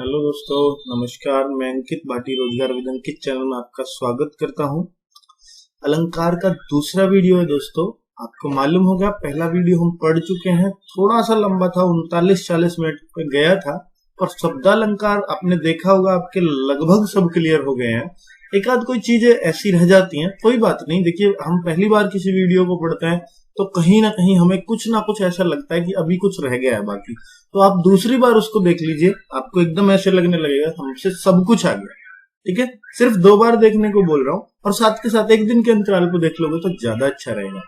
Hello दोस्तों, नमस्कार। मैं अंकित भाटी रोजगार विद अंकित चैनल में आपका स्वागत करता हूं। अलंकार का दूसरा वीडियो है दोस्तों। आपको मालूम होगा पहला वीडियो हम पढ़ चुके हैं, थोड़ा सा लंबा था, 39-40 मिनट पे गया था, पर शब्दालंकार आपने देखा होगा आपके लगभग सब क्लियर हो गए हैं। एक आध कोई चीजें ऐसी रह जाती हैं, कोई बात नहीं। देखिए, हम पहली बार किसी वीडियो को पढ़ते हैं तो कहीं ना कहीं हमें कुछ ना कुछ ऐसा लगता है कि अभी कुछ रह गया है बाकी। तो आप दूसरी बार उसको देख लीजिए, आपको एकदम ऐसे लगने लगेगा हमसे सब कुछ आ गया। ठीक है, सिर्फ 2 बार देखने को बोल रहा हूँ, और साथ के साथ एक दिन के अंतराल पर देख लोगे तो ज्यादा अच्छा रहेगा।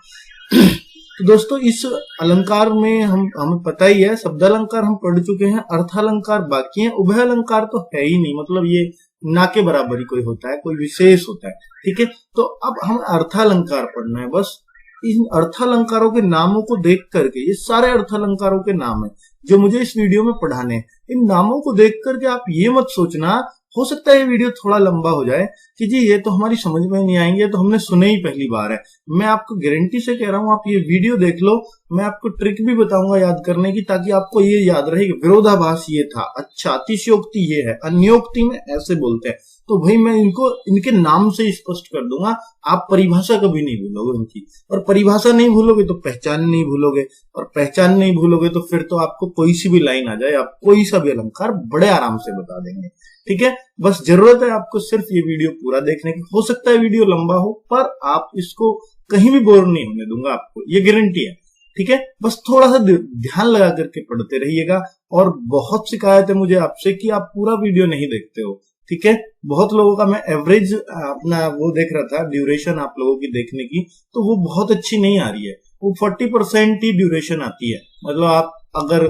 तो दोस्तों, इस अलंकार में हमें पता ही है, शब्दालंकार हम पढ़ चुके हैं, अर्थालंकार बाकी है, उभय अलंकार तो है ही नहीं, मतलब ये ना के बराबर ही कोई होता है, कोई विशेष होता है। ठीक है, तो अब हम अर्थालंकार पढ़ना है। बस इन अर्थालंकारों के नामों को देख करके, ये सारे अर्थालंकारों के नाम है जो मुझे इस वीडियो में पढ़ाने हैं, इन नामों को देख करके आप ये मत सोचना, हो सकता है ये वीडियो थोड़ा लंबा हो जाए कि जी ये तो हमारी समझ में नहीं आएंगे, तो हमने सुने ही पहली बार है। मैं आपको गारंटी से कह रहा हूं, आप ये वीडियो देख लो, मैं आपको ट्रिक भी बताऊंगा याद करने की, ताकि आपको ये याद रहे कि विरोधाभास ये था, अच्छा अतिशयोक्ति ये है, अन्योक्ति में ऐसे बोलते हैं। तो भाई मैं इनको इनके नाम से स्पष्ट कर दूंगा, आप परिभाषा कभी नहीं भूलोगे उनकी, और परिभाषा नहीं भूलोगे तो पहचान नहीं भूलोगे, और पहचान नहीं भूलोगे तो फिर तो आपको कोई सी भी लाइन आ जाए, आप कोई सा भी अलंकार बड़े आराम से बता देंगे। ठीक है, बस जरूरत है आपको सिर्फ ये वीडियो पूरा देखने की। हो सकता है वीडियो लंबा हो, पर आप इसको कहीं भी बोर नहीं होने दूंगा, आपको ये गारंटी है। ठीक है, बस थोड़ा सा ध्यान लगा करके पढ़ते रहिएगा। और बहुत शिकायत है मुझे आपसे कि आप पूरा वीडियो नहीं देखते हो। ठीक है, बहुत लोगों का मैं एवरेज अपना वो देख रहा था, ड्यूरेशन आप लोगों की देखने की, तो वो बहुत अच्छी नहीं आ रही है, वो 40% ही ड्यूरेशन आती है। मतलब आप अगर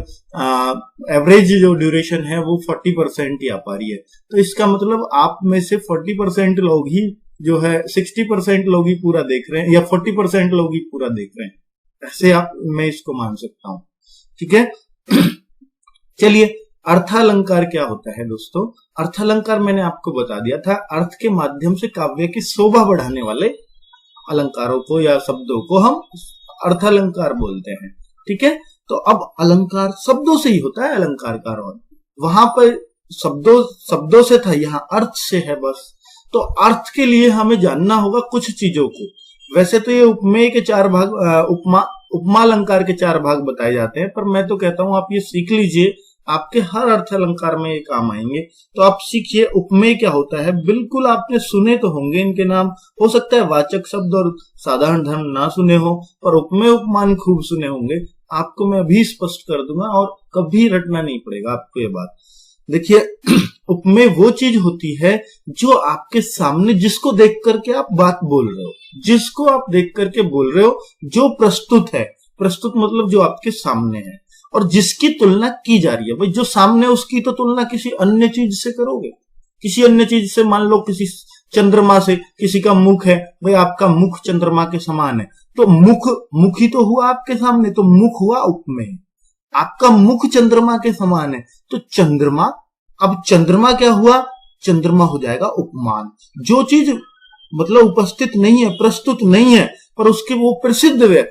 एवरेज जो ड्यूरेशन है वो 40% ही आ पा रही है, तो इसका मतलब आप में से 40% लोग ही जो है 60% लोग ही पूरा देख रहे हैं, या 40% लोग ही पूरा देख रहे हैं, ऐसे आप मैं इसको मान सकता हूं। ठीक है, चलिए, अर्थालंकार क्या होता है दोस्तों? अर्थालंकार मैंने आपको बता दिया था, अर्थ के माध्यम से काव्य की शोभा बढ़ाने वाले अलंकारों को या शब्दों को हम अर्थालंकार बोलते हैं। ठीक है, तो अब अलंकार शब्दों से ही होता है, अलंकार का रोल वहां पर शब्दों से था, यहाँ अर्थ से है बस। तो अर्थ के लिए हमें जानना होगा कुछ चीजों को। वैसे तो ये उपमेय के 4 भाग, उपमा अलंकार के 4 भाग बताए जाते हैं, पर मैं तो कहता हूं आप ये सीख लीजिए, आपके हर अर्थ अलंकार में ये काम आएंगे। तो आप सीखिए उपमेय क्या होता है। बिल्कुल आपने सुने तो होंगे इनके नाम, हो सकता है वाचक शब्द और साधारण धर्म ना सुने हो, पर उपमेय उपमान खूब सुने होंगे। आपको मैं अभी स्पष्ट कर दूंगा और कभी रटना नहीं पड़ेगा आपको ये बात। देखिए, उपमेय वो चीज होती है जो आपके सामने, जिसको देख करके आप बात बोल रहे हो, जिसको आप देख करके बोल रहे हो, जो प्रस्तुत है, प्रस्तुत मतलब जो आपके सामने है, और जिसकी तुलना की जा रही है। भाई जो सामने, उसकी तो तुलना किसी अन्य चीज से करोगे, किसी अन्य चीज से। मान लो किसी चंद्रमा से, किसी का मुख है, भाई आपका मुख चंद्रमा के समान है, तो मुख ही तो हुआ आपके सामने, तो मुख हुआ उपमेय। आपका मुख चंद्रमा के समान है, तो चंद्रमा, अब चंद्रमा क्या हुआ? चंद्रमा हो जाएगा उपमान। जो चीज मतलब उपस्थित नहीं है, प्रस्तुत नहीं है, पर उसके वो प्रसिद्ध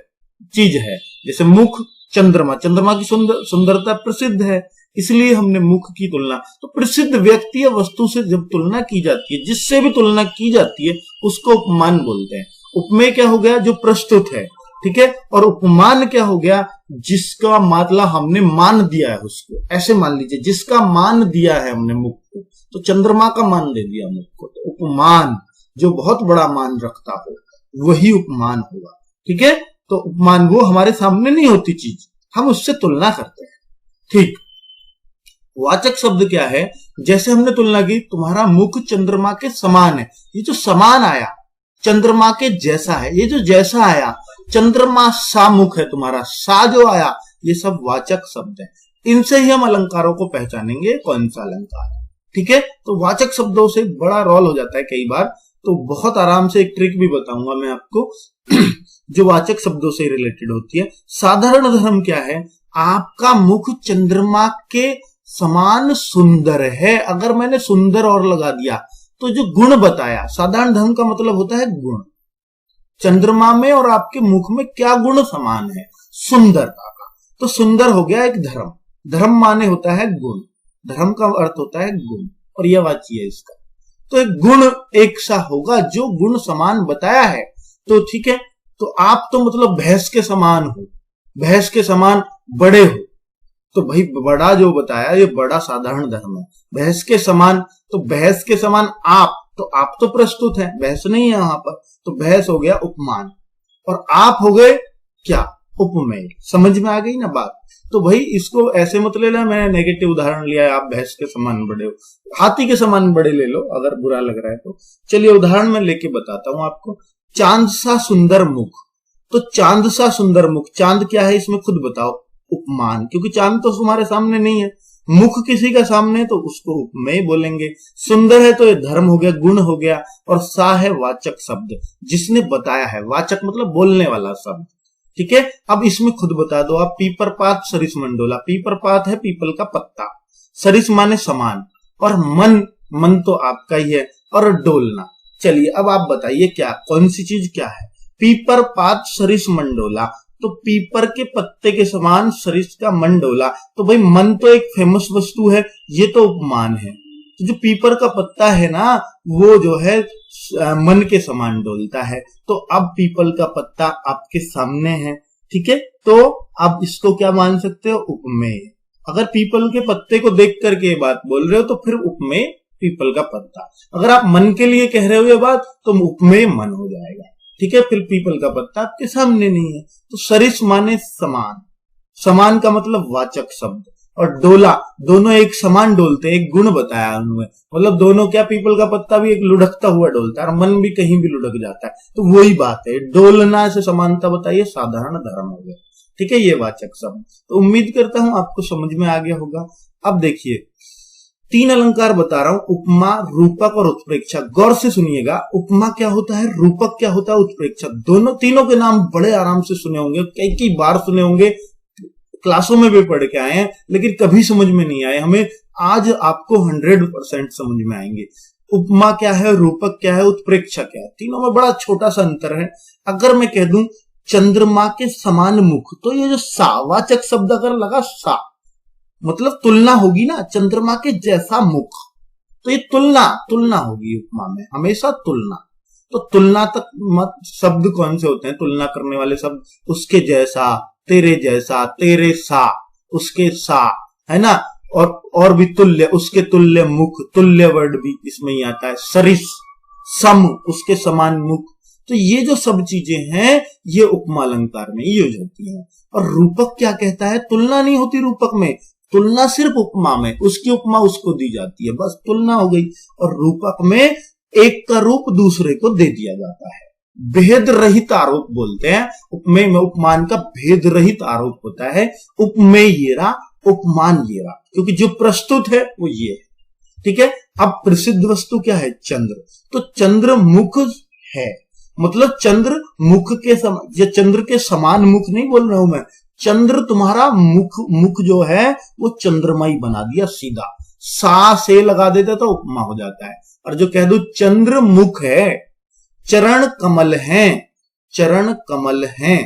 चीज है, जैसे मुख चंद्रमा, चंद्रमा की सुंदरता प्रसिद्ध है, इसलिए हमने मुख की तुलना। तो प्रसिद्ध व्यक्ति या वस्तु से जब तुलना की जाती है, जिससे भी तुलना की जाती है, उसको उपमान बोलते हैं। उपमेय क्या हो गया? जो प्रस्तुत है। ठीक है, और उपमान क्या हो गया? जिसका मतलब हमने मान दिया है उसको। ऐसे मान लीजिए, जिसका मान दिया है हमने मुख को, तो चंद्रमा का मान दे दिया मुख को, तो उपमान जो बहुत बड़ा मान रखता हो वही उपमान होगा। ठीक है, तो उपमान वो हमारे सामने नहीं होती चीज, हम उससे तुलना करते हैं। ठीक, वाचक शब्द क्या है? जैसे हमने तुलना की, तुम्हारा मुख चंद्रमा के समान है, ये जो समान आया चंद्रमा के जैसा है, ये जो जैसा आया, चंद्रमा सा मुख है तुम्हारा, सा जो आया, ये सब वाचक शब्द है। इनसे ही हम अलंकारों को पहचानेंगे कौन सा अलंकार है। ठीक है, तो वाचक शब्दों से बड़ा रोल हो जाता है कई बार, तो बहुत आराम से एक ट्रिक भी बताऊंगा मैं आपको जो वाचक शब्दों से रिलेटेड होती है। साधारण धर्म क्या है? आपका मुख चंद्रमा के समान सुंदर है। अगर मैंने सुंदर और लगा दिया तो जो गुण बताया, साधारण धर्म का मतलब होता है गुण। चंद्रमा में और आपके मुख में क्या गुण समान है? सुंदरता का। तो सुंदर हो गया एक धर्म, धर्म माने होता है गुण। धर्म का अर्थ होता है गुण, और यह वाच्य है इसका। तो एक गुण एक सा होगा, जो गुण समान बताया है। तो ठीक है, तो आप तो मतलब भैंस के समान हो, भैंस के समान बड़े हो। तो भाई बड़ा जो बताया ये बड़ा साधारण धर्म है। भैंस के समान, तो भैंस के समान आप तो प्रस्तुत है, भैंस नहीं है वहां पर, तो भैंस हो गया उपमान, और आप हो गए क्या, उपमेय। समझ में आ गई ना बात। तो भाई इसको ऐसे मत ले ला, मैंने नेगेटिव उदाहरण लिया है, आप भैंस के समान बड़े हो, हाथी के समान बड़े ले लो अगर बुरा लग रहा है तो। चलिए उदाहरण में लेके बताता हूं आपको। चांद सा सुंदर मुख, तो चांद सा सुंदर मुख, चांद क्या है इसमें खुद बताओ, उपमान, क्योंकि चांद तो तुम्हारे सामने नहीं है, मुख किसी का सामने, तो उसको उपमेय बोलेंगे। सुंदर है तो ये धर्म हो गया, गुण हो गया, और सा है वाचक शब्द, जिसने बताया है, वाचक मतलब बोलने वाला शब्द। ठीक है, अब इसमें खुद बता दो आप। पीपर पात सरिस मंडोला, पीपर पात है पीपल का पत्ता, सरिस माने समान, और मन तो आपका ही है, और डोलना। चलिए अब आप बताइए क्या, कौन सी चीज क्या है। पीपर पात सरिस मंडोला, तो पीपर के पत्ते के समान, सरिस का मंडोला, तो भाई मन तो एक फेमस वस्तु है, ये तो उपमान है। तो जो पीपर का पत्ता है ना, वो जो है मन के समान डोलता है। तो अब पीपल का पत्ता आपके सामने है, ठीक है, तो आप इसको क्या मान सकते हो, उपमेय। अगर पीपल के पत्ते को देख करके बात बोल रहे हो तो फिर उपमेय पीपल का पत्ता। अगर आप मन के लिए कह रहे हो ये बात तो उपमेय मन हो जाएगा। ठीक है, फिर पीपल का पत्ता आपके सामने नहीं है। तो सरिस माने समान, समान का मतलब वाचक शब्द, और डोला, दोनों एक समान डोलते हैं, एक गुण बताया उन्होंने, मतलब दोनों क्या, पीपल का पत्ता भी एक लुढ़कता हुआ डोलता है और मन भी कहीं भी लुढ़क जाता है, तो वही बात है। डोलना से समानता बताइए, साधारण धर्म हो गया। ठीक है, ये वाचक शब्द। तो उम्मीद करता हूं आपको समझ में आ गया होगा। अब देखिए 3 अलंकार बता रहा हूं, उपमा, रूपक और उत्प्रेक्षा। गौर से सुनिएगा, उपमा क्या होता है, रूपक क्या होता है, उत्प्रेक्षा, दोनों तीनों के नाम बड़े आराम से सुने होंगे, कई बार सुने होंगे, क्लासों में भी पढ़ के आए हैं, लेकिन कभी समझ में नहीं आए हमें। आज आपको 100% समझ में आएंगे। उपमा क्या है, रूपक क्या है, उत्प्रेक्षा क्या है, तीनों में बड़ा छोटा सा अंतर है। अगर मैं कह दूं चंद्रमा के समान मुख, तो ये जो सावाचक शब्द अगर लगा सा, मतलब तुलना होगी ना, चंद्रमा के जैसा मुख, तो ये तुलना होगी उपमा में, हमेशा तुलना। तो तुलना तक मत शब्द कौन से होते हैं, तुलना करने वाले शब्द, उसके जैसा, तेरे जैसा, तेरे सा, उसके सा, है ना, और भी तुल्य, उसके तुल्य मुख, तुल्य वर्ड भी इसमें ही आता है। सरिस, सम, उसके समान मुख। तो ये जो सब चीजें हैं ये उपमा अलंकार में यूज होती हैं। और रूपक क्या कहता है, तुलना नहीं होती रूपक में, तुलना सिर्फ उपमा में, उसकी उपमा उसको दी जाती है, बस तुलना हो गई। और रूपक में एक का रूप दूसरे को दे दिया जाता है। भेद रहित आरोप बोलते हैं उपमेय में, उपमान का भेद रहित आरोप होता है। उपमेय ये रहा, उपमान ये रहा, क्योंकि जो प्रस्तुत है वो ये है। ठीक है, अब प्रसिद्ध वस्तु क्या है, चंद्र। तो चंद्र मुख है, मतलब चंद्र मुख के समान, ये चंद्र के समान मुख नहीं बोल रहा हूं मैं, चंद्र तुम्हारा मुख जो है वो चंद्रमय बना दिया सीधा, सा से लगा देता तो उपमा हो जाता है। और जो कह दो चंद्र मुख है, चरण कमल हैं, चरण कमल हैं,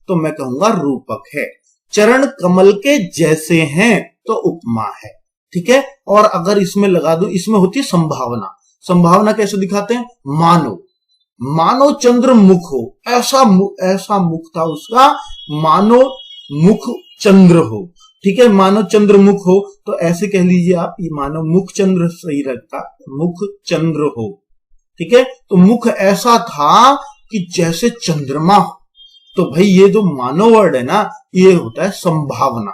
तो मैं कहूंगा रूपक है। चरण कमल के जैसे हैं तो उपमा है। ठीक है, और अगर इसमें लगा दो, इसमें होती है संभावना। संभावना कैसे दिखाते हैं, मानो चंद्र मुख हो, ऐसा मुख था उसका, मानो मुख चंद्र हो। ठीक है, मानो चंद्र मुख हो, तो ऐसे कह लीजिए आप, ये मानो मुख चंद्र सही रहता, मुख चंद्र हो। ठीक है, तो मुख ऐसा था कि जैसे चंद्रमा हो। तो भाई ये जो मानो वर्ड है ना, ये होता है संभावना,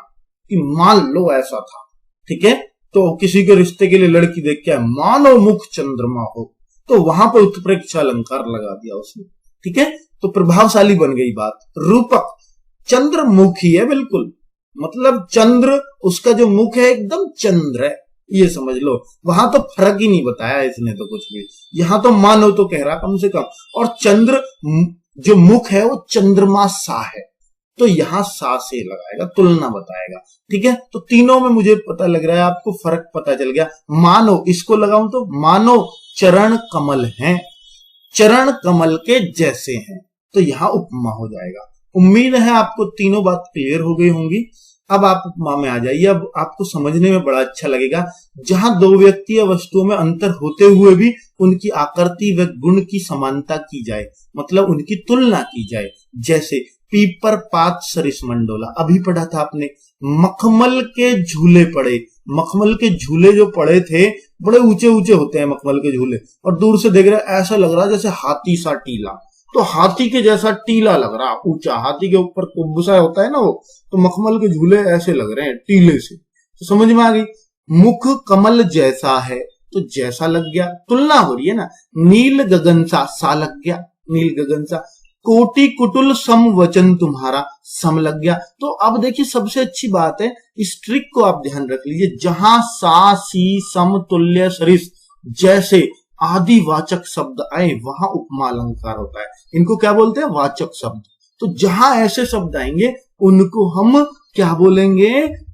कि मान लो ऐसा था। ठीक है, तो किसी के रिश्ते के लिए लड़की देख के मानो मुख चंद्रमा हो, तो वहां पर उत्प्रेक्षा अलंकार लगा दिया उसने। ठीक है, तो प्रभावशाली बन गई बात। रूपक चंद्रमुखी है बिल्कुल, मतलब चंद्र, उसका जो मुख है एकदम चंद्र है, ये समझ लो। वहां तो फर्क ही नहीं बताया इसने तो कुछ भी, यहां तो मानो तो कह रहा कम से कम। और चंद्र जो मुख है वो चंद्रमा सा है, तो यहां सा से लगाएगा, तुलना बताएगा। ठीक है, तो तीनों में मुझे पता लग रहा है आपको फर्क पता चल गया। मानो, इसको लगाऊं तो मानो चरण कमल हैं, चरण कमल के जैसे हैं, तो यहां उपमा हो जाएगा। उम्मीद है आपको तीनों बात क्लियर हो गई होंगी। अब आप उपमा में आ जाइए। अब आपको समझने में बड़ा अच्छा लगेगा। जहां दो व्यक्ति या वस्तुओं में अंतर होते हुए भी उनकी आकृति व गुण की समानता की जाए, मतलब उनकी तुलना की जाए। जैसे पीपर पात सरिस मंडोला, अभी पढ़ा था आपने। मखमल के झूले पड़े, मखमल के झूले जो पड़े थे बड़े ऊंचे ऊंचे होते हैं मखमल के झूले, और दूर से देख रहे ऐसा लग रहा जैसे हाथी सा टीला, तो हाथी के जैसा टीला लग रहा, ऊंचा, हाथी के ऊपर कुब्बसा होता है ना वो, तो मखमल के झूले ऐसे लग रहे हैं टीले से। तो समझ में आ गई। मुख कमल जैसा है, तो जैसा लग गया, तुलना हो रही है ना। नील गगन सा लग गया, नील गगन सा। कोटि कुटुल सम वचन तुम्हारा, सम लग गया। तो अब देखिए सबसे अच्छी बात है, इस ट्रिक को आप ध्यान रख लीजिए। जहां सा सी सम तुल्य सरिस जैसे आदि वाचक शब्द आए वहां उपमा अलंकार होता है। इनको क्या बोलते हैं? वाचक शब्द। तो जहां ऐसे शब्द आएंगे उनको हम क्या बोलेंगे?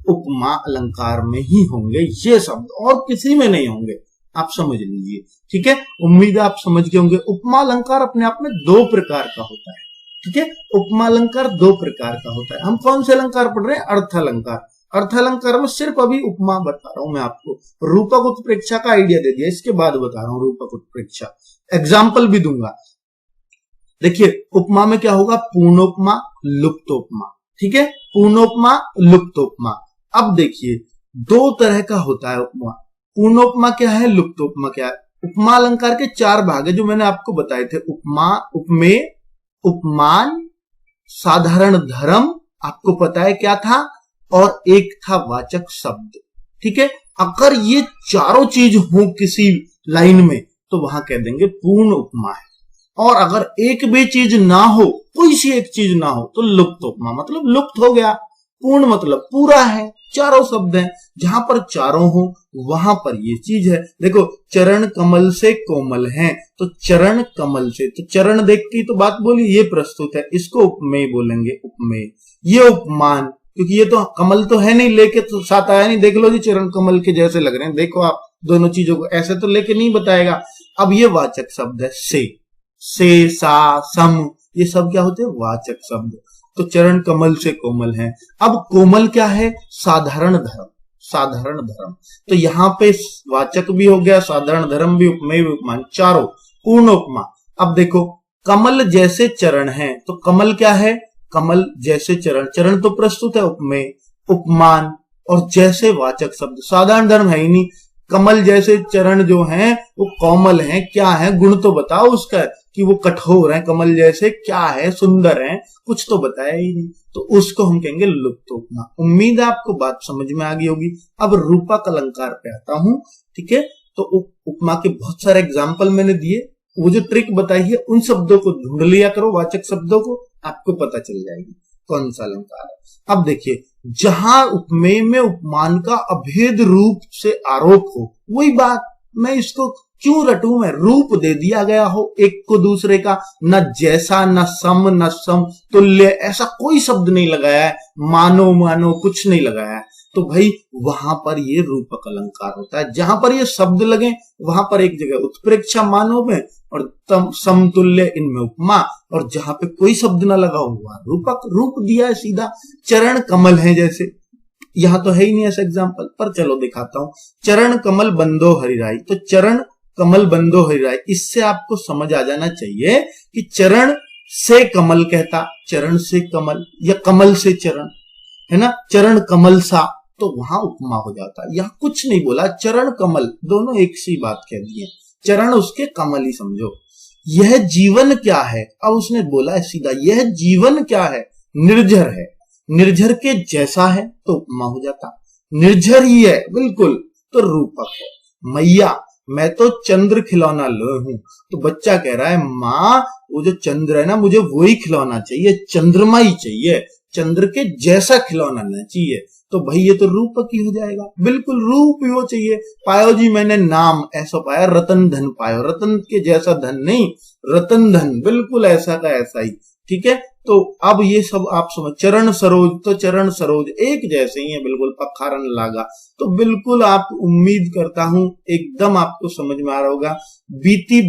उपमा अलंकार में ही होंगे ये शब्द, और किसी में नहीं होंगे। आप समझ लीजिए, ठीक है। उम्मीद है आप समझ गए होंगे। उपमा अलंकार अपने आप में दो प्रकार का होता है, ठीक है। उपमा अलंकार दो प्रकार का होता है। हम कौन से अलंकार पढ़ रहे हैं? अर्थ अलंकार। अर्थ अलंकार में सिर्फ अभी उपमा बता रहा हूं मैं आपको, रूपक उत्प्रेक्षा का आइडिया दे दिया, इसके बाद बता रहा हूं रूपक उत्प्रेक्षा, एग्जाम्पल भी दूंगा। देखिए उपमा में क्या होगा? पूर्णोपमा, लुप्तोपमा, ठीक है। पूर्णोपमा, लुप्तोपमा। अब देखिए दो तरह का होता है उपमा। पूर्णोपमा क्या है, लुप्तोपमा क्या है? उपमा अलंकार के चार भाग है जो मैंने आपको बताए थे। उपमा, उपमेय, उपमान, साधारण धर्म, आपको पता है क्या था, और एक था वाचक शब्द, ठीक है। अगर ये चारों चीज हो किसी लाइन में तो वहां कह देंगे पूर्ण उपमा है। और अगर एक भी चीज ना हो, कोई सी एक चीज ना हो, तो लुप्त उपमा, मतलब लुप्त हो गया। पूर्ण मतलब पूरा है, चारों शब्द हैं। जहां पर चारों हो वहां पर ये चीज है। देखो चरण कमल से कोमल हैं, तो चरण कमल से, तो चरण देख के तो बात बोली, ये प्रस्तुत है, इसको उपमेय बोलेंगे, उपमेय। ये उपमान, क्योंकि ये तो कमल तो है नहीं, लेके तो साथ आया नहीं। देख लो जी चरण कमल के जैसे लग रहे हैं, देखो आप दोनों चीजों को, ऐसे तो लेके नहीं बताएगा। अब ये वाचक शब्द है, से सा सम, ये सब क्या होते हैं? वाचक शब्द। तो चरण कमल से कोमल है। अब कोमल क्या है? साधारण धर्म, साधारण धर्म। तो यहां पे वाचक भी हो गया, साधारण धर्म भी, उपमेय भी, उपमान, चारों पूर्ण उपमा। अब देखो कमल जैसे चरण है, तो कमल क्या है? कमल जैसे चरण, चरण तो प्रस्तुत है, उपमेय, उपमान, और जैसे वाचक शब्द। साधारण धर्म है ही नहीं, कमल जैसे चरण जो हैं वो कोमल हैं, क्या है? गुण तो बताओ उसका, कि वो कठोर है, कमल जैसे क्या है? सुंदर है, कुछ तो बताया ही नहीं, तो उसको हम कहेंगे लुप्तोपमा। उम्मीद है आपको बात समझ में आ गई होगी। अब रूपक अलंकार पे आता हूं, ठीक है। तो उपमा के बहुत सारे एग्जाम्पल मैंने दिए, वो जो ट्रिक बताई है उन शब्दों को ढूंढ लिया करो, वाचक शब्दों को, आपको पता चल जाएगी कौन सा अलंकार है। अब देखिए जहां उपमेय में उपमान का अभेद रूप से आरोप हो, वही बात, मैं इसको क्यों रटूं? मैं रूप दे दिया गया हो एक को दूसरे का, न जैसा, न सम, न सम तुल्य, ऐसा कोई शब्द नहीं लगाया है, मानो मानो कुछ नहीं लगाया है, तो भाई वहां पर ये रूपक अलंकार होता है। जहां पर ये शब्द लगे वहां पर एक जगह उत्प्रेक्षा मानो में और समतुल्य इनमें उपमा, और जहां पे कोई शब्द ना लगा हुआ रूपक, रूप दिया है सीधा। चरण कमल है जैसे, यहां तो है ही नहीं ऐसा एग्जाम्पल, पर चलो दिखाता हूं। चरण कमल बंदो हरिराई, तो चरण कमल बंदो हरिराई, इससे आपको समझ आ जाना चाहिए कि चरण से कमल कहता, चरण से कमल, या कमल से चरण, है ना। चरण कमल सा, तो वहां उपमा हो जाता। यहां कुछ नहीं बोला, चरण कमल दोनों एक सी बात कह दी है, चरण उसके कमल ही समझो। यह जीवन क्या है, अब उसने बोला है सीधा, यह जीवन क्या है? निर्झर है, निर्झर के जैसा है, तो उपमा हो जाता। निर्झर ही है बिल्कुल, तो रूपक है। मैया, मैं तो चंद्र खिलौना लो हूं, तो बच्चा कह रहा है माँ वो जो चंद्र है ना, मुझे वही खिलौना चाहिए, चंद्रमा ही चाहिए, चंद्र के जैसा खिलौना ना चाहिए। तो भाई ये तो रूपक ही हो जाएगा, बिल्कुल रूप ही वो चाहिए। पायो जी मैंने नाम ऐसा पाया, रतन धन पायो, रतन के जैसा धन नहीं, रतन धन, बिल्कुल ऐसा का ऐसा ही, ठीक है। तो अब ये सब आप समझ। चरण सरोज, तो चरण सरोज एक जैसे ही है बिल्कुल, पखारन लागा, तो बिल्कुल आप, उम्मीद करता हूं एकदम आपको समझ में आ रहा होगा। बीती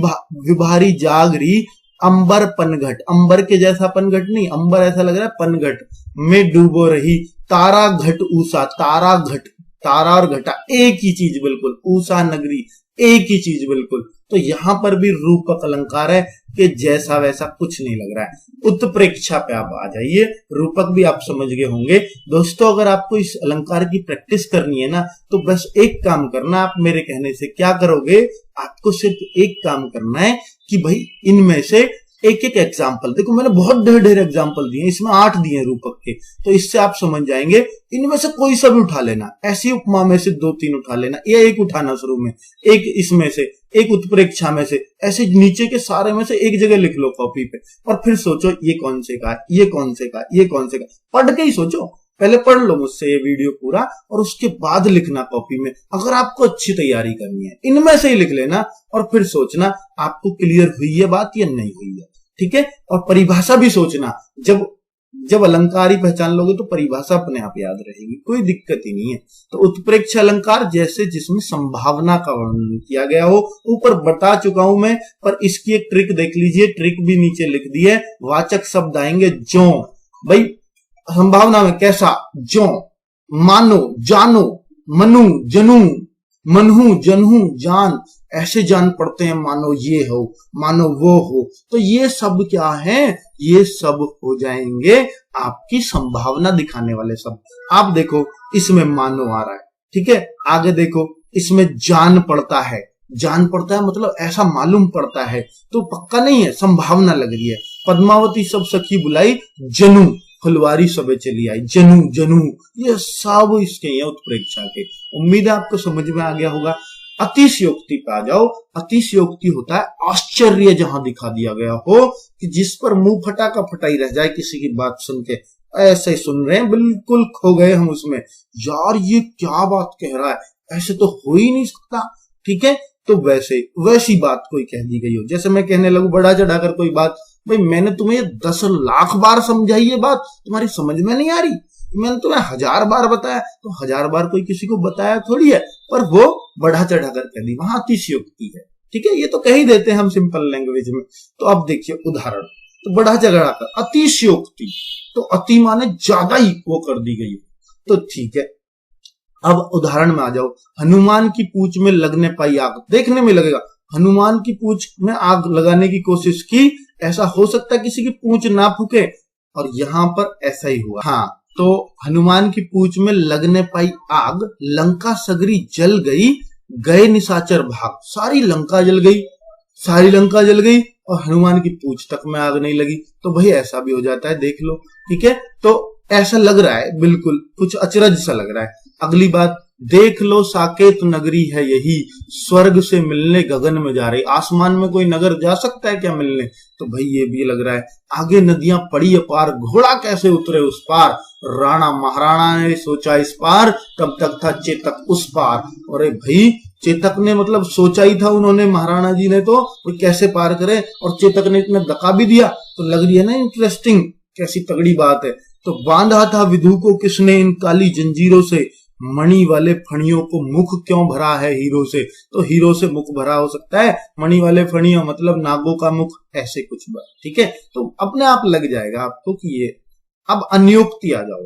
विभारी जागरी, अंबर पनघट, अंबर के जैसा पनघट नहीं, अंबर ऐसा लग रहा है पनघट में डूबो रही, तारा घट ऊषा, तारा घट, तारा और घटा एक ही चीज बिल्कुल, ऊषा नगरी एक ही चीज बिल्कुल। तो यहां पर भी रूपक अलंकार है कि जैसा वैसा कुछ नहीं लग रहा है। उत्प्रेक्षा पे आप आ जाइए, रूपक भी आप समझ गए होंगे। दोस्तों अगर आपको इस अलंकार की प्रैक्टिस करनी है ना, तो बस एक काम करना, आप मेरे कहने से क्या करोगे, आपको सिर्फ एक काम करना है कि भाई इनमें से एक एक एग्जाम्पल, देखो मैंने बहुत ढेर एग्जाम्पल दिए, इसमें 8 दिए रूपक के, तो इससे आप समझ जाएंगे। इनमें से कोई सा भी उठा लेना, ऐसी उपमा में से 2-3 उठा लेना, या एक उठाना शुरू में, एक इसमें से, एक उत्प्रेक्षा में से, ऐसे नीचे के सारे में से एक जगह लिख लो कॉपी पे, और फिर सोचो ये कौन से का, ये कौन से का, ये कौन से का, पढ़ के ही सोचो, पहले पढ़ लो मुझसे ये वीडियो पूरा, और उसके बाद लिखना कॉपी में। अगर आपको अच्छी तैयारी करनी है इनमें से ही लिख लेना, और फिर सोचना आपको क्लियर हुई है बात या नहीं हुई है, ठीक है। और परिभाषा भी सोचना, जब अलंकार ही पहचान लोगे तो परिभाषा अपने आप याद रहेगी, कोई दिक्कत ही नहीं है। तो उत्प्रेक्ष अलंकार जैसे जिसमें संभावना का वर्णन किया गया हो, ऊपर बता चुका हूं मैं, पर इसकी एक ट्रिक देख लीजिए, ट्रिक भी नीचे लिख दी है। वाचक शब्द आएंगे जो, भाई संभावना में कैसा, जो, मानो, जानो, मनु, जनू, मनहू, जनहू, जान, ऐसे जान पड़ते हैं, मानो ये हो, मानो वो हो। तो ये सब क्या है, ये सब हो जाएंगे आपकी संभावना दिखाने वाले शब्द। आप देखो इसमें मानो आ रहा है, ठीक है, आगे देखो इसमें जान पड़ता है, जान पड़ता है मतलब ऐसा मालूम पड़ता है, तो पक्का नहीं है, संभावना लग रही है। पद्मावती सब सखी बुलाई, जनू, फुलवारी सबे चली आई, जनू, जनू, ये सब इसके हैं उत्प्रेक्षा के। उम्मीद है आपको समझ में आ गया होगा। अतिशयोक्ति पे आ जाओ। अतिशयोक्ति होता है आश्चर्य जहां दिखा दिया गया हो कि जिस पर मुंह फटा का फटा ही रह जाए किसी की बात सुन के, ऐसे ही सुन रहे हैं, बिल्कुल खो गए हम उसमें, यार ये क्या बात कह रहा है, ऐसे तो हो ही नहीं सकता, ठीक है। तो वैसी बात कोई कह दी गई हो, जैसे मैं कहने लगूं बढ़ा चढ़ाकर कोई बात, भाई मैंने तुम्हें 10 लाख बार समझाई ये बात, तुम्हारी समझ में नहीं आ रही, मैंने तुम्हें 1000 बार बताया, तो 1000 बार कोई किसी को बताया थोड़ी है, पर वो बढ़ा चढ़ाकर कह दी, वहां अतिशयोक्ति है, ठीक है। ये तो कह ही देते हैं हम सिंपल लैंग्वेज में। तो अब देखिए उदाहरण, तो बढ़ा चढ़ाकर अतिशयोक्ति, तो अति माने ज्यादा ही वो कर दी गई, तो ठीक है। अब उदाहरण में आ जाओ, हनुमान की पूंछ में लगने पाई आग, देखने में लगेगा हनुमान की पूंछ में आग लगाने की कोशिश की, ऐसा हो सकता है किसी की पूंछ ना फूके, और यहां पर ऐसा ही हुआ। हाँ, तो हनुमान की पूंछ में लगने पाई आग, लंका सगरी जल गई, गए निशाचर भाग, सारी लंका जल गई, सारी लंका जल गई, और हनुमान की पूंछ तक में आग नहीं लगी। तो भाई ऐसा भी हो जाता है, देख लो, ठीक है। तो ऐसा लग रहा है, बिल्कुल कुछ अचरज सा लग रहा है। अगली बात, देख लो साकेत नगरी है यही, स्वर्ग से मिलने गगन में जा रही, आसमान में कोई नगर जा सकता है क्या मिलने, तो भाई ये भी लग रहा है। आगे नदियां पड़ी अपार, घोड़ा कैसे उतरे उस पार, राणा महाराणा ने सोचा इस पार, तब तक था चेतक उस पार। अरे भाई चेतक ने मतलब सोचा ही था उन्होंने, महाराणा जी ने, तो वो कैसे पार करे, और चेतक ने इतना धक्का भी दिया, तो लग रही है ना इंटरेस्टिंग, कैसी तगड़ी बात है। तो बांधा था विधु को किसने इन काली जंजीरों से, मणि वाले फणियों को मुख क्यों भरा है हीरो से, तो हीरो से मुख भरा हो सकता है, मणि वाले फणियों मतलब नागों का मुख, ऐसे कुछ बात, ठीक है। तो अपने आप लग जाएगा आपको कि ये। अब अन्योक्ति आ जाओ।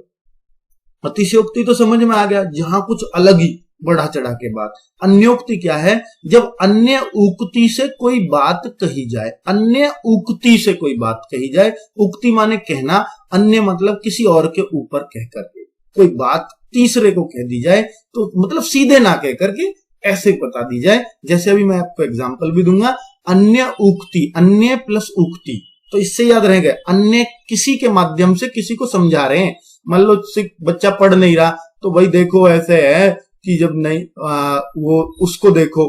अतिशयोक्ति तो समझ में आ गया, जहां कुछ अलग ही बढ़ा चढ़ा के बात। अन्योक्ति क्या है, जब अन्य उक्ति से कोई बात कही जाए, अन्य उक्ति से कोई बात कही जाए, उक्ति माने कहना, अन्य मतलब किसी और के ऊपर कह करके कोई बात तीसरे को कह दी जाए, तो मतलब सीधे ना कह करके ऐसे बता दी जाए। जैसे अभी मैं आपको एग्जांपल भी दूंगा, अन्य उक्ति, अन्य प्लस उक्ति, तो इससे याद रहेगा, अन्य किसी के माध्यम से किसी को समझा रहे हैं। मान लो बच्चा पढ़ नहीं रहा, तो भाई देखो ऐसे है कि जब नहीं वो उसको देखो,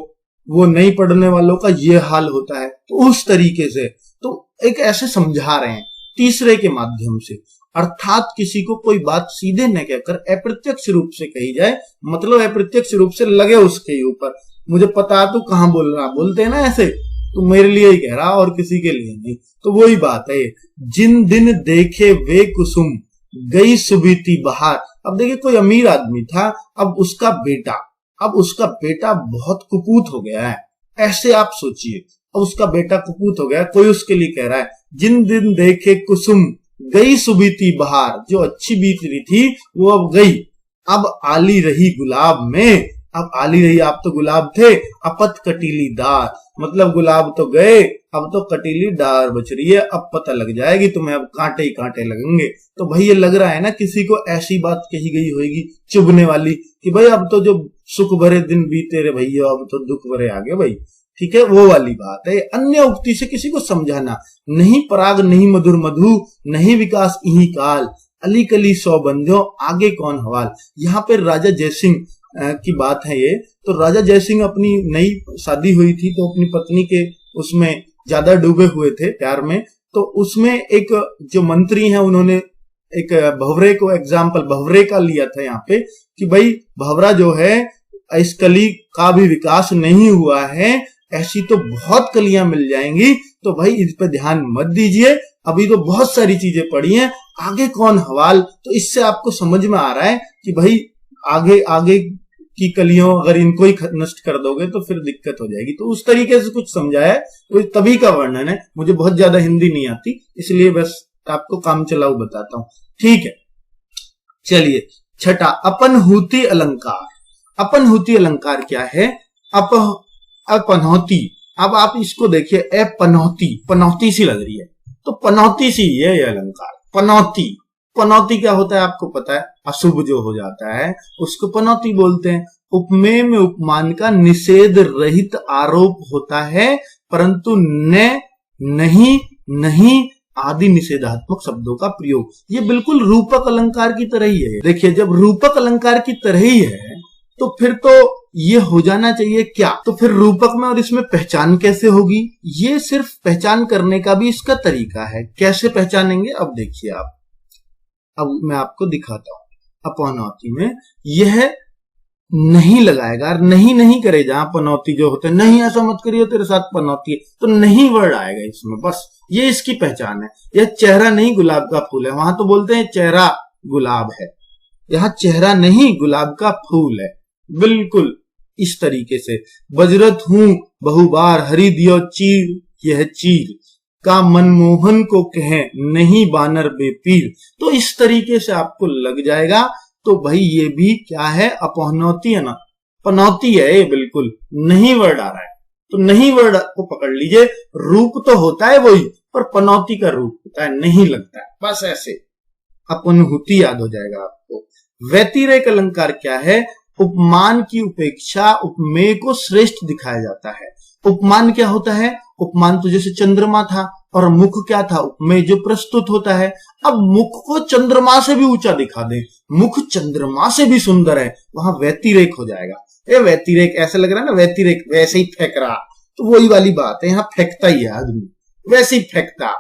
वो नहीं पढ़ने वालों का ये हाल होता है, तो उस तरीके से, तो एक ऐसे समझा रहे हैं तीसरे के माध्यम से। अर्थात किसी को कोई बात सीधे न कहकर अप्रत्यक्ष रूप से कही जाए, मतलब अप्रत्यक्ष रूप से लगे उसके ऊपर, मुझे पता तू कहां बोल रहा, बोलते हैं ना ऐसे, तो मेरे लिए ही कह रहा और किसी के लिए नहीं। तो वही बात है, जिन दिन देखे वे कुसुम गई सुबीती बहार। अब देखिए कोई अमीर आदमी था, अब उसका बेटा बहुत कुपूत हो गया है, ऐसे आप सोचिए, अब उसका बेटा कुपूत हो गया, कोई उसके लिए कह रहा है जिन दिन देखे कुसुम गई सुबीती बहार, जो अच्छी बीत रही थी वो अब गई, अब आली रही गुलाब में, अब आली रही, आप तो गुलाब थे, अपत कटीली डार, मतलब गुलाब तो गए, अब तो कटीली डार बच रही है, अब पता लग जाएगी तुम्हें, अब कांटे ही कांटे लगेंगे। तो भाई ये लग रहा है ना किसी को ऐसी बात कही गई होगी चुभने वाली कि भाई अब तो जो सुख भरे दिन बीते रे भैया, अब तो दुख भरे आगे भाई, ठीक है, वो वाली बात है। अन्य उक्ति से किसी को समझाना, नहीं पराग नहीं मधुर मधु, नहीं विकास इही काल, अली कली सौ बंध्यो आगे कौन हवाल। यहाँ पे राजा जयसिंह की बात है ये। तो राजा जयसिंह अपनी नई शादी हुई थी तो अपनी पत्नी के उसमें ज्यादा डूबे हुए थे प्यार में। तो उसमें एक जो मंत्री हैं उन्होंने एक भंवरे को एग्जाम्पल भंवरे का लिया था यहाँ पे कि भाई भंवरा जो है, इस कली का भी विकास नहीं हुआ है, ऐसी तो बहुत कलियां मिल जाएंगी, तो भाई इस पे ध्यान मत दीजिए, अभी तो बहुत सारी चीजें पड़ी हैं, आगे कौन हवाल। तो इससे आपको समझ में आ रहा है कि भाई आगे आगे की कलियों अगर इनको ही नष्ट कर दोगे तो फिर दिक्कत हो जाएगी। तो उस तरीके से कुछ समझाया है, वो तभी का वर्णन है। मुझे बहुत ज्यादा हिंदी नहीं आती, इसलिए बस आपको काम चलाऊ बताता हूं, ठीक है। चलिए छठा, अपनहुति अलंकार। अपनहुति अलंकार क्या है? अपनौती। अब आप इसको देखिए, पनौती, पनौती सी लग रही है, तो पनौती सी है ये अलंकार। पनौती, पनौती क्या होता है आपको पता है? अशुभ जो हो जाता है उसको पनौती बोलते हैं। उपमेय में उपमान का निषेध रहित आरोप होता है, परंतु न, नहीं, नहीं आदि निषेधात्मक शब्दों का प्रयोग। ये बिल्कुल रूपक अलंकार की तरह ही है। देखिए, जब रूपक अलंकार की तरह ही है तो फिर तो ये हो जाना चाहिए क्या? तो फिर रूपक में और इसमें पहचान कैसे होगी? ये सिर्फ पहचान करने का भी इसका तरीका है। कैसे पहचानेंगे अब देखिए आप, अब मैं आपको दिखाता हूं। अपनौती में यह नहीं लगाएगा, नहीं नहीं करे, जहां पनौती जो होते नहीं ऐसा मत करिए तेरे साथ पनौती है, तो नहीं वर्ड आएगा इसमें, बस ये इसकी पहचान है। यह चेहरा नहीं गुलाब का फूल है, वहां तो बोलते हैं चेहरा गुलाब है, यहाँ चेहरा नहीं गुलाब का फूल है, बिल्कुल इस तरीके से। बजरत हूं बहुबार हरि दियो चीर, यह चीर का मनमोहन को कहे नहीं बानर बेपीर। तो इस तरीके से आपको लग जाएगा। तो भाई ये भी क्या है? अपहनौती है ना, पनौती है ये, बिल्कुल नहीं वर्ड आ रहा है, तो नहीं वर्ड को पकड़ लीजिए। रूप तो होता है वही, पर पनौती का रूप होता है, नहीं लगता है, बस ऐसे अपनहुति याद हो जाएगा आपको। व्यतिरेक अलंकार क्या है? उपमान की उपेक्षा उपमेय को श्रेष्ठ दिखाया जाता है। उपमान क्या होता है? उपमान तो जैसे चंद्रमा था, और मुख क्या था? उपमेय जो प्रस्तुत होता है। अब मुख को चंद्रमा से भी ऊंचा दिखा दे, मुख चंद्रमा से भी सुंदर है, वहां व्यतिरेक हो जाएगा। ये व्यतिरेक ऐसा लग रहा है ना, व्यतिरेक वैसे ही फेंक रहा, तो वही वाली बात है, यहाँ फेंकता ही है आदमी, वैसे ही फेंकता,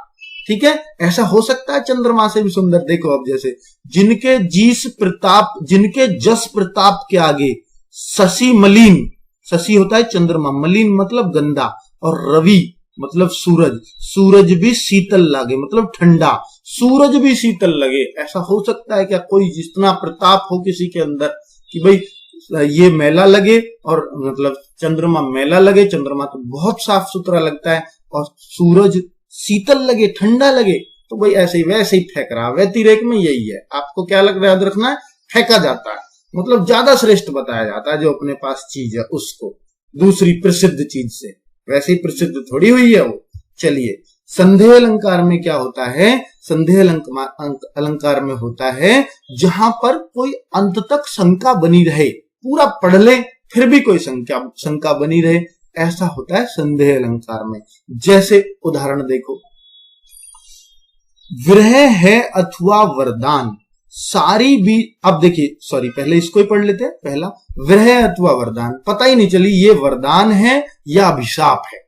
ठीक है। ऐसा हो सकता है चंद्रमा से भी सुंदर? देखो अब जैसे जिनके जीस प्रताप, जिनके जस प्रताप के आगे शशि मलिन, शशि होता है चंद्रमा, मलिन मतलब गंदा, और रवि मतलब सूरज, सूरज भी शीतल लगे मतलब ठंडा, सूरज भी शीतल लगे। ऐसा हो सकता है क्या? कोई जितना प्रताप हो किसी के अंदर कि भाई ये मैला लगे, और मतलब चंद्रमा मैला लगे, चंद्रमा तो बहुत साफ सुथरा लगता है, और सूरज शीतल लगे, ठंडा लगे, तो भाई ऐसे ही वैसे ही फेंक रहा। व्यतिरेक में यही है, आपको क्या लग रहा है, याद रखना है, फेंका जाता है, मतलब ज्यादा श्रेष्ठ बताया जाता है जो अपने पास चीज है उसको दूसरी प्रसिद्ध चीज से, वैसे ही प्रसिद्ध थोड़ी हुई है वो। चलिए, संदेह अलंकार में क्या होता है? संदेह अलंकार में होता है जहां पर कोई अंत तक शंका बनी रहे, पूरा पढ़ ले फिर भी कोई शंका बनी रहे, ऐसा होता है संदेह अलंकार में। जैसे उदाहरण देखो, विरह है अथवा वरदान सारी भी, अब देखिए सॉरी पहले इसको ही पढ़ लेते हैं। पहला विरह अथवा वरदान, पता ही नहीं चली ये वरदान है या अभिशाप है,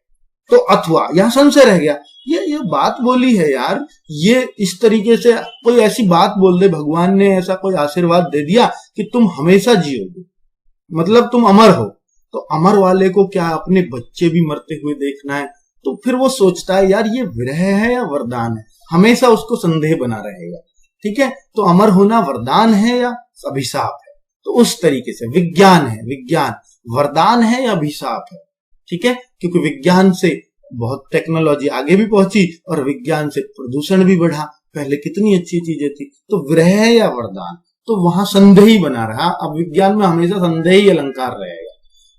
तो अथवा यहां संशय रह गया। ये बात बोली है यार, ये इस तरीके से कोई ऐसी बात बोल दे, भगवान ने ऐसा कोई आशीर्वाद दे दिया कि तुम हमेशा जियोगे, मतलब तुम अमर हो, तो अमर वाले को क्या अपने बच्चे भी मरते हुए देखना है? तो फिर वो सोचता है यार ये विरह है या वरदान है, हमेशा उसको संदेह बना रहेगा, ठीक है। तो अमर होना वरदान है या अभिशाप है? तो उस तरीके से विज्ञान है, विज्ञान वरदान है या अभिशाप है, ठीक है, क्योंकि विज्ञान से बहुत टेक्नोलॉजी आगे भी पहुंची और विज्ञान से प्रदूषण भी बढ़ा। पहले कितनी अच्छी चीजें थी। तो विरह या वरदान, तो वहां संदेह ही बना रहा। अब विज्ञान में हमेशा संदेह ही अलंकार रहेगा।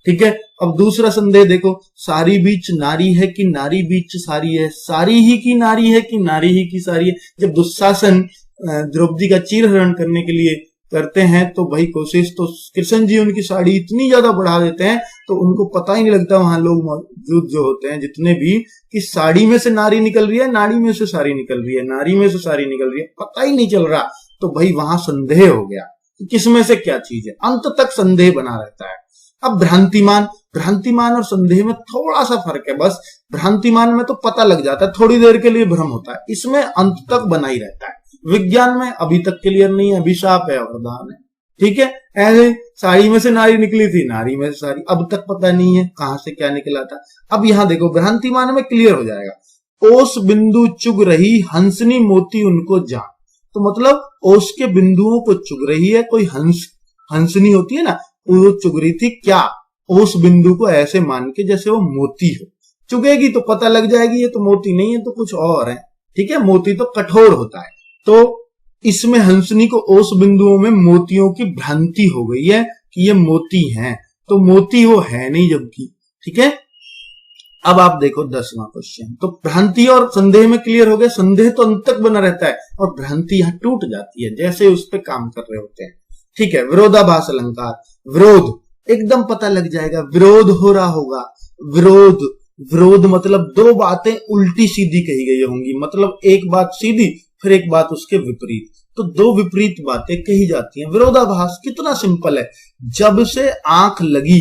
ठीक है। अब दूसरा संदेह देखो, सारी बीच नारी है कि नारी बीच सारी है, सारी ही की नारी है कि नारी ही की सारी है। जब दुशासन द्रौपदी का चीरहरण करने के लिए करते हैं तो भाई कोशिश तो कृष्ण जी उनकी साड़ी इतनी ज्यादा बढ़ा देते हैं तो उनको पता ही नहीं लगता, वहां लोग मौजूद जो होते हैं जितने भी, कि साड़ी में से नारी निकल रही है, नाड़ी में से साड़ी निकल रही है, नारी में से साड़ी निकल रही है, पता ही नहीं चल रहा। तो भाई वहां संदेह हो गया कि किसमें से क्या चीज है, अंत तक संदेह बना रहता है। अब भ्रांतिमान और संदेह में थोड़ा सा फर्क है बस। भ्रांतिमान में तो पता लग जाता है, थोड़ी देर के लिए भ्रम होता है, इसमें अंत तक बना ही रहता है। विज्ञान में अभी तक क्लियर नहीं है, अभिशाप है, वरदान है। ठीक है। ऐसे साड़ी में से नारी निकली थी, नारी में से साड़ी, अब तक पता नहीं है कहां से क्या निकला था। अब यहां देखो भ्रांतिमान में क्लियर हो जाएगा। ओस बिंदु चुग रही हंसनी मोती उनको जान, तो मतलब ओस के बिंदुओं को चुग रही है कोई हंसनी होती है ना, वो चुग रही थी क्या, ओस बिंदु को ऐसे मान के जैसे वो मोती हो। चुगेगी तो पता लग जाएगी ये तो मोती नहीं है तो कुछ और है। ठीक है। मोती तो कठोर होता है, तो इसमें हंसनी को ओस बिंदुओं में मोतियों की भ्रांति हो गई है कि ये मोती हैं, तो मोती वो है नहीं जबकि। ठीक है। अब आप देखो 10वां क्वेश्चन, तो भ्रांति और संदेह में क्लियर हो गया। संदेह तो अंत तक बना रहता है और भ्रांति यहां टूट जाती है जैसे उस पर काम कर रहे होते हैं। ठीक है। विरोधाभास अलंकार, विरोध एकदम पता लग जाएगा, विरोध हो रहा होगा। विरोध मतलब दो बातें उल्टी सीधी कही गई होंगी, मतलब एक बात सीधी फिर एक बात उसके विपरीत, तो दो विपरीत बातें कही जाती हैं। विरोधाभास कितना सिंपल है, जब से आंख लगी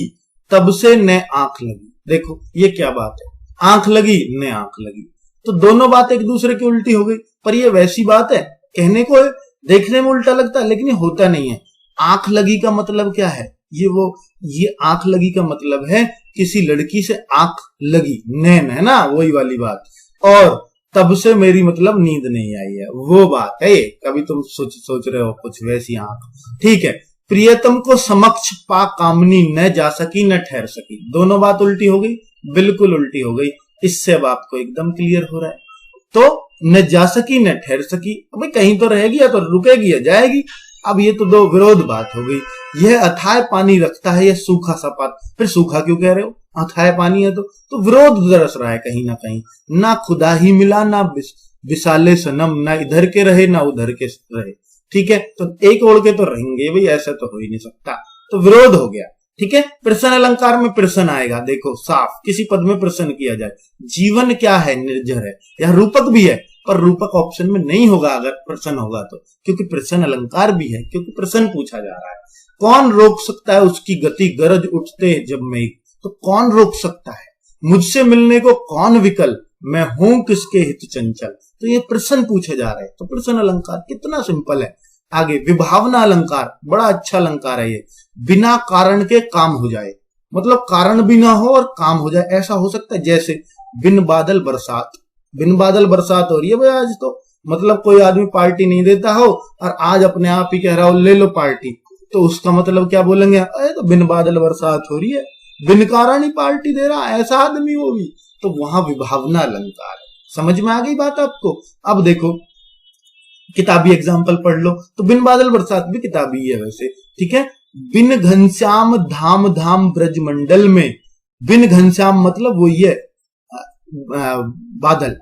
तब से न आंख लगी। देखो ये क्या बात है, आंख लगी न आंख लगी, तो दोनों बातें एक दूसरे की उल्टी हो गई। पर ये वैसी बात है, कहने को देखने में उल्टा लगता है लेकिन होता नहीं है। आंख लगी का मतलब क्या है, ये आंख लगी का मतलब है किसी लड़की से आंख लगी, नैन है ना, वही वाली बात। और तब से मेरी मतलब नींद नहीं आई है, वो बात है ये। कभी तुम सोच रहे हो कुछ वैसी आंख। ठीक है। प्रियतम को समक्ष पा कामनी न जा सकी न ठहर सकी, दोनों बात उल्टी हो गई, बिल्कुल उल्टी हो गई। इससे अब आपको एकदम क्लियर हो रहा है। तो न जा सकी न ठहर सकी, भाई कहीं तो रहेगी या तो रुकेगी या जाएगी। अब ये तो दो विरोध बात हो गई। यह अथाह पानी रखता है, यह सूखा सा पानी, फिर सूखा क्यों कह रहे हो, अथाह पानी है तो विरोध दरस रहा है कहीं ना कहीं। ना खुदा ही मिला ना विशाले सनम, ना इधर के रहे ना उधर के रहे। ठीक है। तो एक ओढ़ के तो रहेंगे भाई, ऐसा तो हो ही नहीं सकता, तो विरोध हो गया। ठीक है। प्रश्न अलंकार में प्रश्न आएगा, देखो साफ किसी पद में प्रश्न किया जाए। जीवन क्या है, निर्जर है, यह रूपक भी है पर रूपक ऑप्शन में नहीं होगा अगर प्रश्न होगा तो, क्योंकि प्रश्न अलंकार भी है, क्योंकि प्रश्न पूछा जा रहा है। कौन रोक सकता है उसकी गति, गरज उठते जब मेघ, तो कौन रोक सकता है, मुझसे मिलने को कौन विकल, मैं हूं किसके हित चंचल। तो ये प्रश्न पूछे जा रहे हैं, तो प्रश्न अलंकार कितना सिंपल है। आगे विभावना अलंकार, बड़ा अच्छा अलंकार है ये। बिना कारण के काम हो जाए, मतलब कारण भी ना हो और काम हो जाए, ऐसा हो सकता है। जैसे बिन बादल बरसात, बिन बादल बरसात हो रही है भाई आज, तो मतलब कोई आदमी पार्टी नहीं देता हो और आज अपने आप ही कह रहा हो ले लो पार्टी, तो उसका मतलब क्या बोलेंगे, अरे तो बिन बादल बरसात हो रही है, बिन कारण ही पार्टी दे रहा, ऐसा आदमी वो भी। तो वहां विभावना अलंकार है। समझ में आ गई बात आपको। अब देखो किताबी एग्जाम्पल पढ़ लो, तो बिन बादल बरसात भी किताबी है वैसे। ठीक है। बिन घनश्याम धाम धाम ब्रज मंडल में, बिन घनश्याम मतलब वो ये बादल,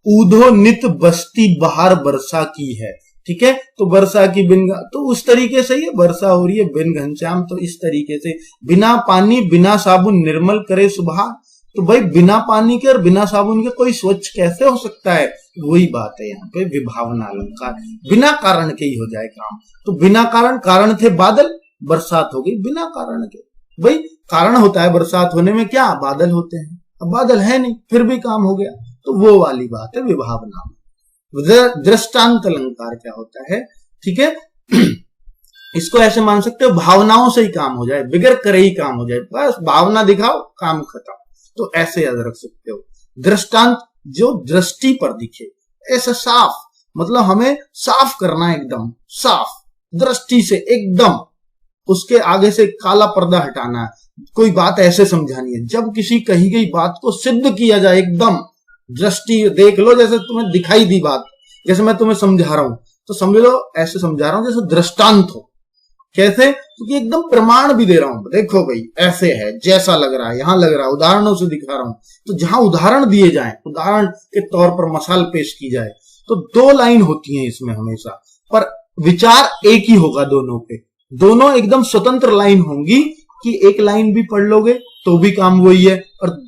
ऊधो नित बस्ती बहार वर्षा की है। ठीक है। तो वर्षा की बिन, तो उस तरीके से ये वर्षा हो रही है बिन घनश्याम, तो इस तरीके से। बिना पानी बिना साबुन निर्मल करे सुबह, तो भाई बिना पानी के और बिना साबुन के कोई स्वच्छ कैसे हो सकता है, वही बात है यहाँ पे विभावना अलंकार। बिना कारण के ही हो जाए काम, तो बिना कारण थे बादल, बरसात हो गई बिना कारण के। भाई कारण होता है बरसात होने में, क्या बादल होते हैं, अब बादल है नहीं फिर भी काम हो गया, तो वो वाली बात है विभावना। दृष्टांत अलंकार क्या होता है, ठीक है, इसको ऐसे मान सकते हो भावनाओं से ही काम हो जाए, बिगर करे ही काम हो जाए, बस भावना दिखाओ काम खत्म, तो ऐसे याद रख सकते हो। दृष्टांत जो दृष्टि पर दिखे, ऐसा साफ, मतलब हमें साफ करना, एकदम साफ दृष्टि से एकदम उसके आगे से काला पर्दा हटाना है, कोई बात ऐसे समझानी है। जब किसी कही गई बात को सिद्ध किया जाए, एकदम दृष्टि देख लो, जैसे तुम्हें दिखाई दी बात, जैसे मैं तुम्हें समझा रहा हूं तो समझ लो ऐसे समझा रहा हूं जैसे दृष्टांत हो। कैसे? क्योंकि एकदम प्रमाण भी दे रहा हूं, देखो भाई ऐसे है, जैसा लग रहा है, यहां लग रहा है, उदाहरणों से दिखा रहा हूं। तो जहां उदाहरण दिए जाए, उदाहरण के तौर पर मसाल पेश की जाए, तो 2 लाइन होती हैं इसमें हमेशा, पर विचार एक ही होगा दोनों पे। दोनों एकदम स्वतंत्र लाइन होंगी कि एक लाइन भी पढ़ लोगे तो भी काम वही है, और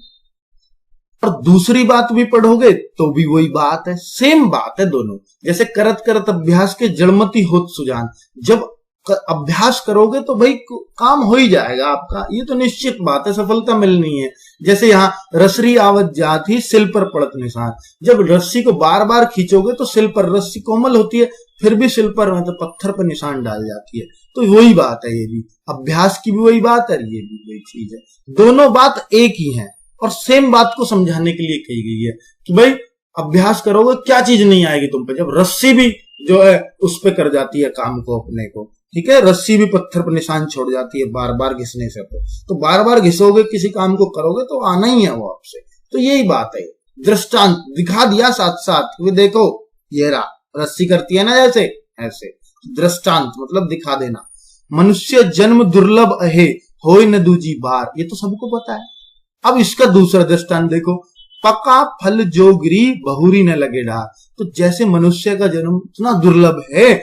दूसरी बात भी पढ़ोगे तो भी वही बात है, सेम बात है दोनों। जैसे करत करत अभ्यास के जड़मति होत सुजान, जब अभ्यास करोगे तो भाई काम हो ही जाएगा आपका, ये तो निश्चित बात है, सफलता मिलनी है। जैसे यहाँ रसरी आवत जाती सिल पर पड़त निशान, जब रस्सी को बार बार खींचोगे तो सिल पर, रस्सी कोमल होती है फिर भी सिल पर मतलब पत्थर पर निशान डाल जाती है। तो वही बात है, ये भी अभ्यास की भी वही बात है, ये भी वही चीज है। दोनों बात एक ही है और सेम बात को समझाने के लिए कही गई है कि भाई अभ्यास करोगे क्या चीज नहीं आएगी तुम पे, जब रस्सी भी जो है उस पे कर जाती है काम को अपने को, ठीक है, रस्सी भी पत्थर पर निशान छोड़ जाती है बार बार घिसने से, तो बार बार घिसोगे किसी काम को करोगे तो आना ही है वो आपसे। तो यही बात है, दृष्टांत दिखा दिया साथ साथ, वो देखो ये रहा रस्सी करती है ना जैसे, ऐसे दृष्टांत मतलब दिखा देना। मनुष्य जन्म दुर्लभ अहे होय न दूजी बार, ये तो सबको पता है। अब इसका दूसरा दृष्टांत देखो, पका फल जो गिरी बहुरी न लगे डार, तो जैसे मनुष्य का जन्म इतना दुर्लभ है,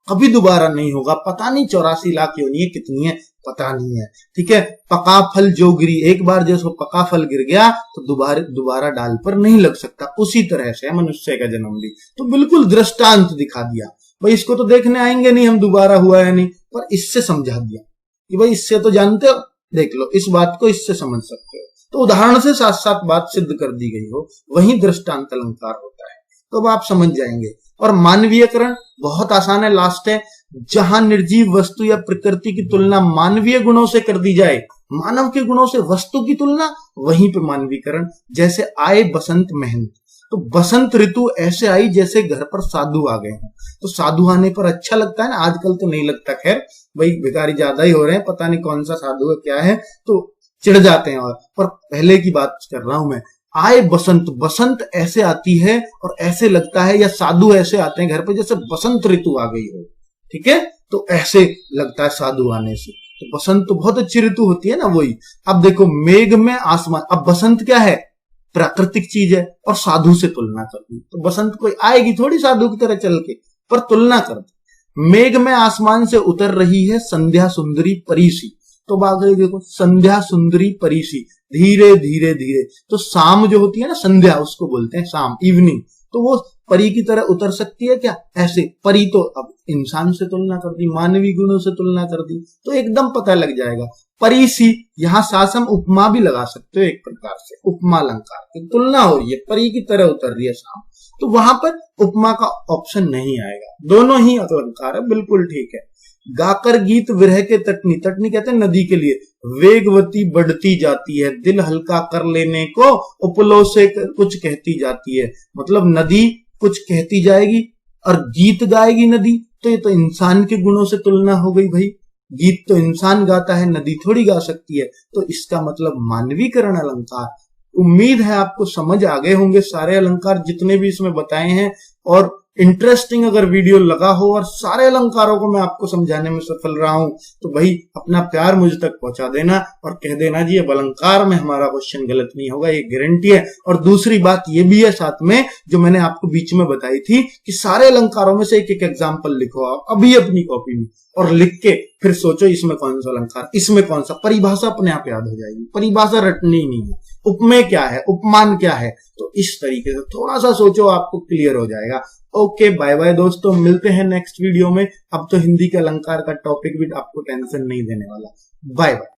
कभी दोबारा नहीं होगा, पता नहीं 84 लाख योनियां कितनी है पता नहीं है, ठीक है। पका फल जो गिरी, एक बार जैसे पका फल गिर गया तो दोबारा डाल पर नहीं लग सकता, उसी तरह से मनुष्य का जन्म भी। तो बिल्कुल दृष्टांत दिखा दिया भाई, इसको तो देखने आएंगे नहीं हम दोबारा हुआ है नहीं, पर इससे समझा दिया कि भाई इससे तो जानते हो, देख लो इस बात को इससे समझ सकते हो। तो उदाहरण से साथ साथ बात सिद्ध कर दी गई हो, वही दृष्टांत अलंकार होता है, तो अब आप समझ जाएंगे। और मानवीयकरण बहुत आसान है, लास्ट है, जहां निर्जीव वस्तु या प्रकृति की तुलना मानवीय गुणों से कर दी जाए, मानव के गुणों से वस्तु की तुलना, वहीं पे मानवीकरण। जैसे आए बसंत महंत, तो बसंत ऋतु ऐसे आई जैसे घर पर साधु आ गए हैं, तो साधु आने पर अच्छा लगता है ना, आजकल तो नहीं लगता, खैर भाई भिखारी ज्यादा ही हो रहे हैं, पता नहीं कौन सा साधु है क्या है, तो चिढ़ जाते हैं। और पर पहले की बात कर रहा हूं मैं, आए बसंत, बसंत ऐसे आती है और ऐसे लगता है, या साधु ऐसे आते हैं घर पे जैसे बसंत ऋतु आ गई हो, ठीक है, तो ऐसे लगता है साधु आने से। तो बसंत तो बहुत अच्छी ऋतु होती है ना, वही। अब देखो मेघ में आसमान, अब बसंत क्या है, प्राकृतिक चीज है, और साधु से तुलना कर दी, तो बसंत कोई आएगी थोड़ी साधु की तरह चल के, पर तुलना कर दी। मेघ में आसमान से उतर रही है संध्या सुंदरी परीसी, तो बात देखो संध्या सुंदरी परीसी, धीरे धीरे धीरे, तो शाम जो होती है ना संध्या, उसको बोलते हैं शाम, इवनिंग, तो वो परी की तरह उतर सकती है क्या, ऐसे परी। तो अब इंसान से तुलना कर दी, मानवीय गुणों से तुलना कर दी, तो एकदम पता लग जाएगा। परीसी, यहाँ सासम उपमा भी लगा सकते हो, एक प्रकार से उपमा अलंकार की तुलना हो रही है, परी की तरह उतर रही है शाम, तो वहां पर उपमा का ऑप्शन नहीं आएगा, दोनों ही अलंकार है, बिल्कुल ठीक है। गाकर गीत विरह के तटनी, तटनी कहते हैं नदी के लिए, वेगवती बढ़ती जाती है, दिल हल्का कर लेने को उपलो से कुछ कहती जाती है, मतलब नदी कुछ कहती जाएगी और गीत गाएगी नदी, तो ये तो इंसान के गुणों से तुलना हो गई भाई, गीत तो इंसान गाता है, नदी थोड़ी गा सकती है, तो इसका मतलब मानवीकरण अलंकार। उम्मीद है आपको समझ आ गए होंगे सारे अलंकार जितने भी इसमें बताए हैं, और इंटरेस्टिंग अगर वीडियो लगा हो और सारे अलंकारों को मैं आपको समझाने में सफल रहा हूं, तो भाई अपना प्यार मुझ तक पहुंचा देना और कह देना जी अब अलंकार में हमारा क्वेश्चन गलत नहीं होगा, ये गारंटी है। और दूसरी बात ये भी है साथ में, जो मैंने आपको बीच में बताई थी कि सारे अलंकारों में से एक एक एग्जाम्पल लिखो आप अभी अपनी कॉपी में, और लिख के फिर सोचो इसमें कौन सा अलंकार, इसमें कौन सा, परिभाषा अपने आप याद हो जाएगी, परिभाषा रटनी ही नहीं है, उपमेय क्या है, उपमान क्या है, तो इस तरीके से थोड़ा सा सोचो, आपको क्लियर हो जाएगा। ओके बाय बाय दोस्तों, मिलते हैं नेक्स्ट वीडियो में। अब तो हिंदी के अलंकार का टॉपिक भी आपको टेंशन नहीं देने वाला। Bye bye.